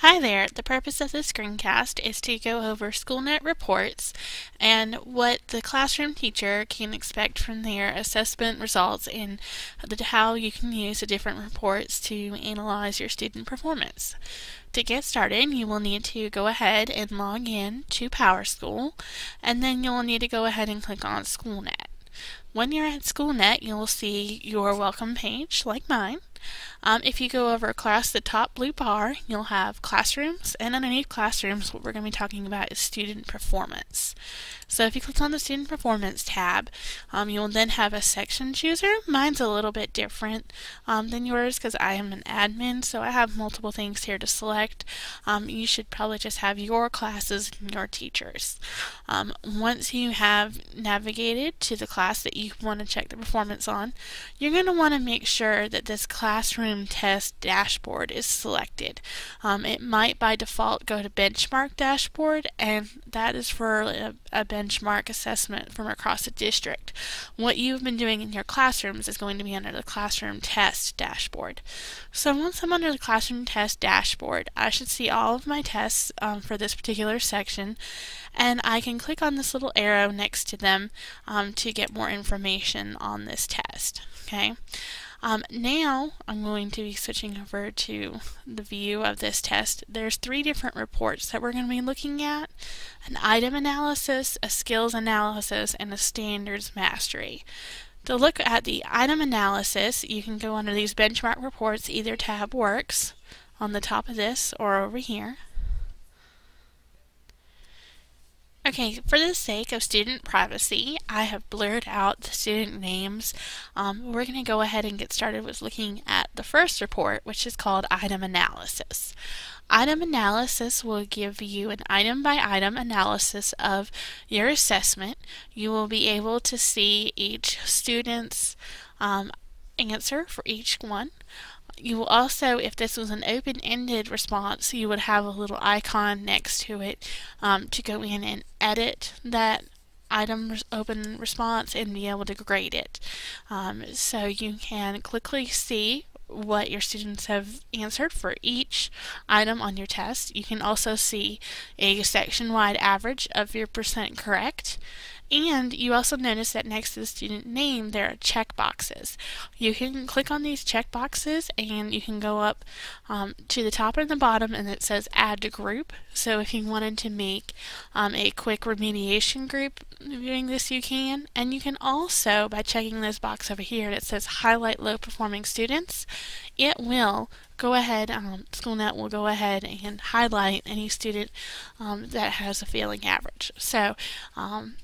Hi there. The purpose of this screencast is to go over Schoolnet reports and what the classroom teacher can expect from their assessment results and how you can use the different reports to analyze your student performance. To get started, you will need to go ahead and log in to PowerSchool, and then you'll need to go ahead and click on Schoolnet. When you're at Schoolnet, you'll see your welcome page, like mine. If you go over across the top blue bar, you'll have classrooms, and underneath classrooms, what we're going to be talking about is student performance. So if you click on the student performance tab, you'll then have a section chooser. Mine's a little bit different than yours because I am an admin, so I have multiple things here to select. You should probably just have your classes and your teachers. Once you have navigated to the class that you want to check the performance on, you're going to want to make sure that this classroom test dashboard is selected. It might by default go to benchmark dashboard, and that is for a benchmark assessment from across the district. What you've been doing in your classrooms is going to be under the classroom test dashboard. So once I'm under the classroom test dashboard, I should see all of my tests for this particular section, and I can click on this little arrow next to them to get more information on this test. Okay. Now I'm going to be switching over to the view of this test. There's three different reports that we're going to be looking at: an item analysis, a skills analysis, and a standards mastery. To look at the item analysis, you can go under these benchmark reports. Either tab works on the top of this or over here. Okay, for the sake of student privacy, I have blurred out the student names. We're going to go ahead and get started with looking at the first report, which is called Item Analysis. Item Analysis will give you an item-by-item analysis of your assessment. You will be able to see each student's answer for each one. You will also, if this was an open-ended response, you would have a little icon next to it to go in and edit that item open response and be able to grade it. So you can quickly see what your students have answered for each item on your test. You can also see a section-wide average of your percent correct. And you also notice that next to the student name there are check boxes. You can click on these check boxes and you can go up to the top and the bottom, and it says add to group. So if you wanted to make a quick remediation group doing this, you can. And you can also, by checking this box over here that says highlight low performing students, it will go ahead, Schoolnet will go ahead and highlight any student that has a failing average. So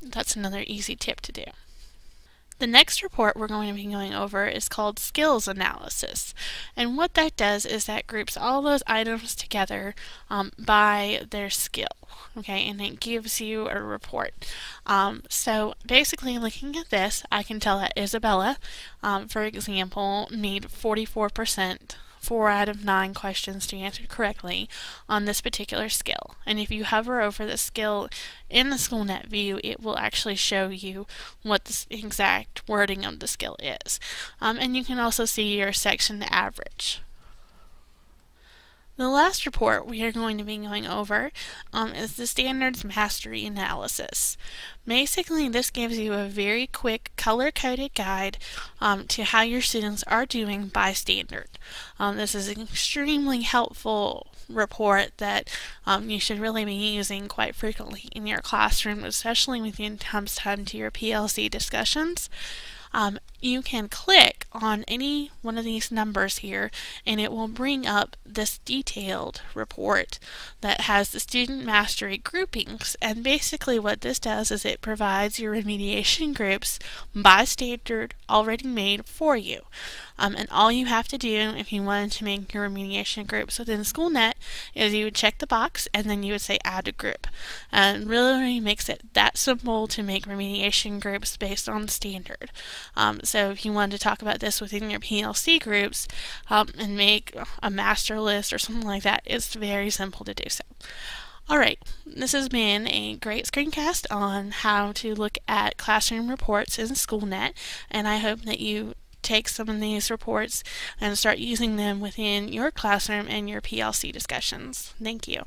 that's another easy tip to do. The next report we're going to be going over is called Skills Analysis. And what that does is that groups all those items together by their skill. Okay, and it gives you a report. So basically, looking at this, I can tell that Isabella, for example, made 44%. 4 out of 9 questions to answer correctly on this particular skill. And if you hover over the skill in the Schoolnet view, it will actually show you what the exact wording of the skill is. And you can also see your section average. The last report we are going to be going over is the Standards Mastery Analysis. Basically, this gives you a very quick color-coded guide to how your students are doing by standard. This is an extremely helpful report that you should really be using quite frequently in your classroom, especially when it comes time to your PLC discussions. You can click on any one of these numbers here and it will bring up this detailed report that has the student mastery groupings, and basically what this does is it provides your remediation groups by standard already made for you. And all you have to do if you wanted to make your remediation groups within Schoolnet is you would check the box and then you would say add a group. And really makes it that simple to make remediation groups based on standard. So if you wanted to talk about this within your PLC groups and make a master list or something like that, it's very simple to do so. Alright, this has been a great screencast on how to look at classroom reports in Schoolnet, and I hope that you take some of these reports and start using them within your classroom and your PLC discussions. Thank you.